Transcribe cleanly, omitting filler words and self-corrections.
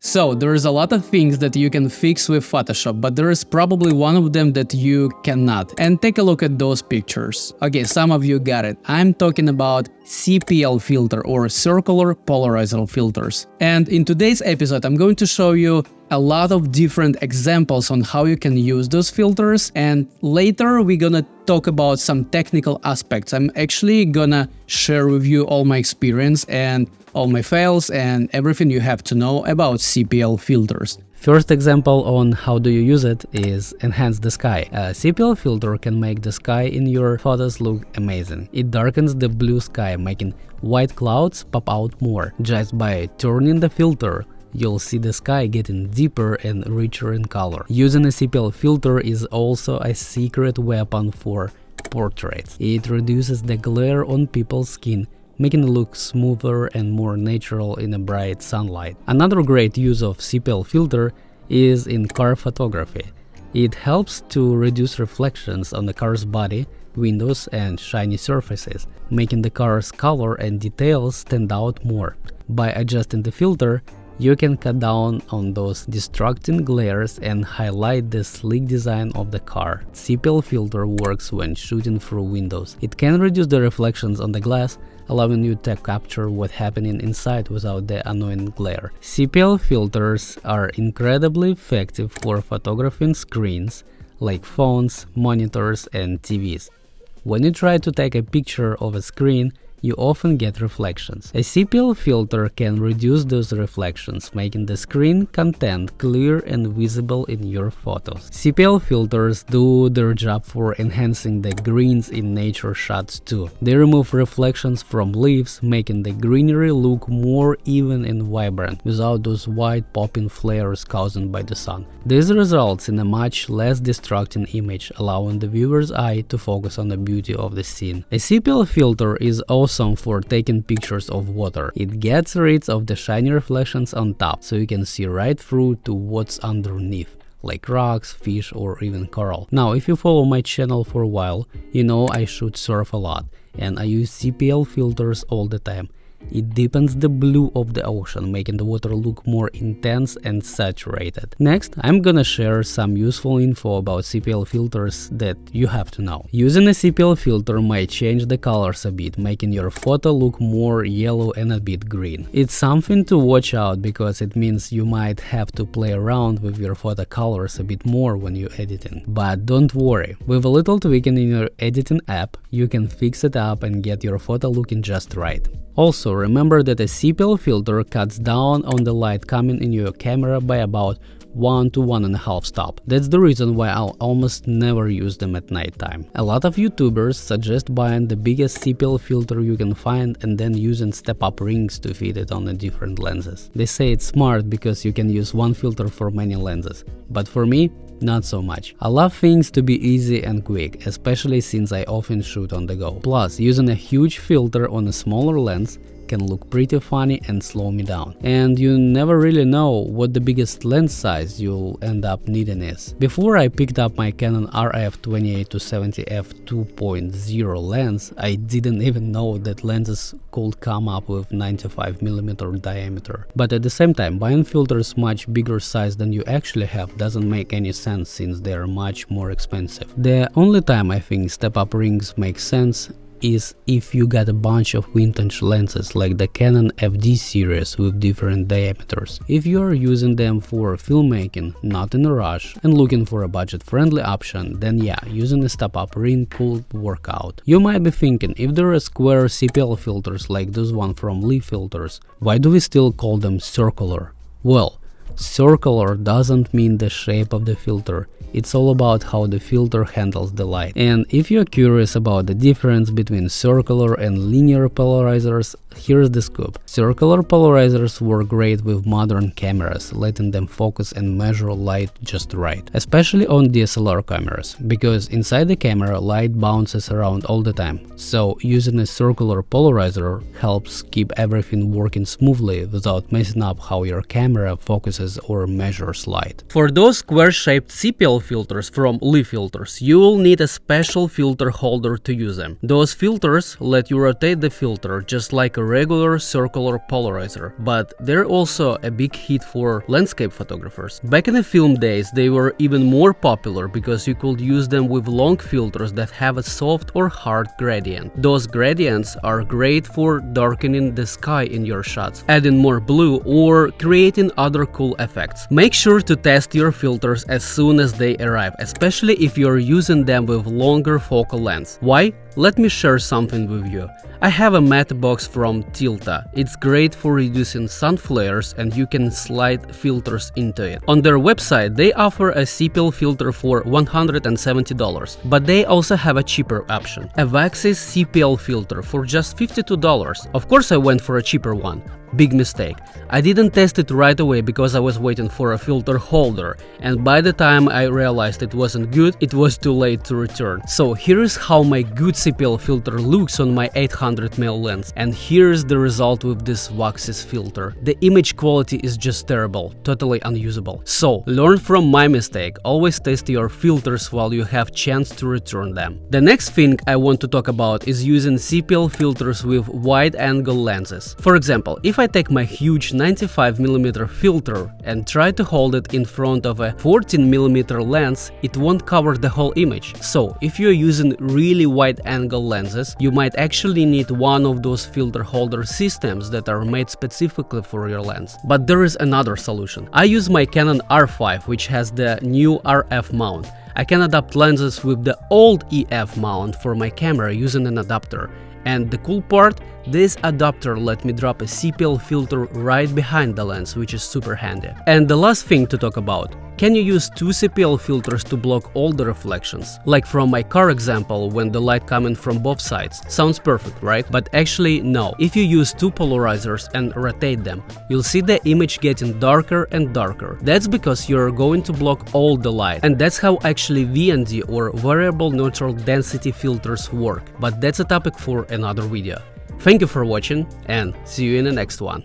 So there is a lot of things that you can fix with Photoshop, but there is probably one of them that you cannot. And take a look at those pictures. Okay, some of you got it. I'm talking about CPL filter or circular polarizer filters. And in today's episode, I'm going to show you a lot of different examples on how you can use those filters, and later we're gonna talk about some technical aspects. I'm actually gonna share with you all my experience and all my fails and everything you have to know about CPL filters. First example on how do you use it is enhance the sky. A CPL filter can make the sky in your photos look amazing. It darkens the blue sky, making white clouds pop out more. Just by turning the filter, you'll see the sky getting deeper and richer in color. Using a CPL filter is also a secret weapon for portraits. It reduces the glare on people's skin, making it look smoother and more natural in a bright sunlight. Another great use of CPL filter is in car photography. It helps to reduce reflections on the car's body, windows, and shiny surfaces, making the car's color and details stand out more. By adjusting the filter, you can cut down on those distracting glares and highlight the sleek design of the car. CPL filter works when shooting through windows. It can reduce the reflections on the glass, allowing you to capture what's happening inside without the annoying glare. CPL filters are incredibly effective for photographing screens like phones, monitors, and TVs. When you try to take a picture of a screen, you often get reflections. A CPL filter can reduce those reflections, making the screen content clear and visible in your photos. CPL filters do their job for enhancing the greens in nature shots too. They remove reflections from leaves, making the greenery look more even and vibrant, without those white popping flares caused by the sun. This results in a much less distracting image, allowing the viewer's eye to focus on the beauty of the scene. A CPL filter is awesome for taking pictures of water. It gets rid of the shiny reflections on top, so you can see right through to what's underneath, like rocks, fish, or even coral. Now, if you follow my channel for a while, you know I shoot surf a lot, and I use CPL filters all the time. It deepens the blue of the ocean, making the water look more intense and saturated. Next, I'm gonna share some useful info about CPL filters that you have to know. Using a CPL filter might change the colors a bit, making your photo look more yellow and a bit green. It's something to watch out because it means you might have to play around with your photo colors a bit more when you're editing. But don't worry, with a little tweaking in your editing app, you can fix it up and get your photo looking just right. Also, remember that a CPL filter cuts down on the light coming in your camera by about 1 to 1.5 stops. That's the reason why I'll almost never use them at night time. A lot of YouTubers suggest buying the biggest CPL filter you can find and then using step-up rings to fit it on the different lenses. They say it's smart because you can use one filter for many lenses, but for me, not so much. I love things to be easy and quick, especially since I often shoot on the go. Plus, using a huge filter on a smaller lens can look pretty funny and slow me down. And you never really know what the biggest lens size you'll end up needing is. Before I picked up my Canon RF28-70 f2.0 lens, I didn't even know that lenses could come up with 95mm diameter. But at the same time, buying filters much bigger size than you actually have doesn't make any sense since they're much more expensive. The only time I think step-up rings make sense is if you got a bunch of vintage lenses like the Canon FD series with different diameters. If you are using them for filmmaking, not in a rush, and looking for a budget-friendly option, then yeah, using a step-up ring could work out. You might be thinking, if there are square CPL filters like this one from Lee Filters, why do we still call them circular? Well, circular doesn't mean the shape of the filter. It's all about how the filter handles the light. And if you're curious about the difference between circular and linear polarizers, here's the scoop. Circular polarizers work great with modern cameras, letting them focus and measure light just right, especially on DSLR cameras, because inside the camera light bounces around all the time. So using a circular polarizer helps keep everything working smoothly without messing up how your camera focuses focuses or measures light. For those square-shaped CPL filters from Lee Filters, you will need a special filter holder to use them. Those filters let you rotate the filter just like a regular circular polarizer, but they're also a big hit for landscape photographers. Back in the film days, they were even more popular because you could use them with long filters that have a soft or hard gradient. Those gradients are great for darkening the sky in your shots, adding more blue, or creating other cool effects. Make sure to test your filters as soon as they arrive, especially if you're using them with longer focal lengths. Why? Let me share something with you. I have a matte box from Tilta. It's great for reducing sun flares and you can slide filters into it. On their website, they offer a CPL filter for $170, but they also have a cheaper option, a Waxis CPL filter for just $52. Of course I went for a cheaper one. Big mistake. I didn't test it right away because I was waiting for a filter holder, and by the time I realized it wasn't good, it was too late to return. So here is how my good CPL filter looks on my 800mm lens, and here is the result with this Waxis filter. The image quality is just terrible, totally unusable. So learn from my mistake, always test your filters while you have chance to return them. The next thing I want to talk about is using CPL filters with wide-angle lenses. For example, if I take my huge 95mm filter and try to hold it in front of a 14mm lens, it won't cover the whole image. So if you're using really wide angle lenses, you might actually need one of those filter holder systems that are made specifically for your lens. But there is another solution. I use my Canon R5, which has the new RF mount. I can adapt lenses with the old EF mount for my camera using an adapter. And the cool part, this adapter let me drop a CPL filter right behind the lens, which is super handy. And the last thing to talk about, can you use two CPL filters to block all the reflections? Like from my car example, when the light coming from both sides. Sounds perfect, right? But actually no. If you use two polarizers and rotate them, you'll see the image getting darker and darker. That's because you're going to block all the light. And that's how actually VND or variable neutral density filters work. But that's a topic for another video. Thank you for watching and see you in the next one.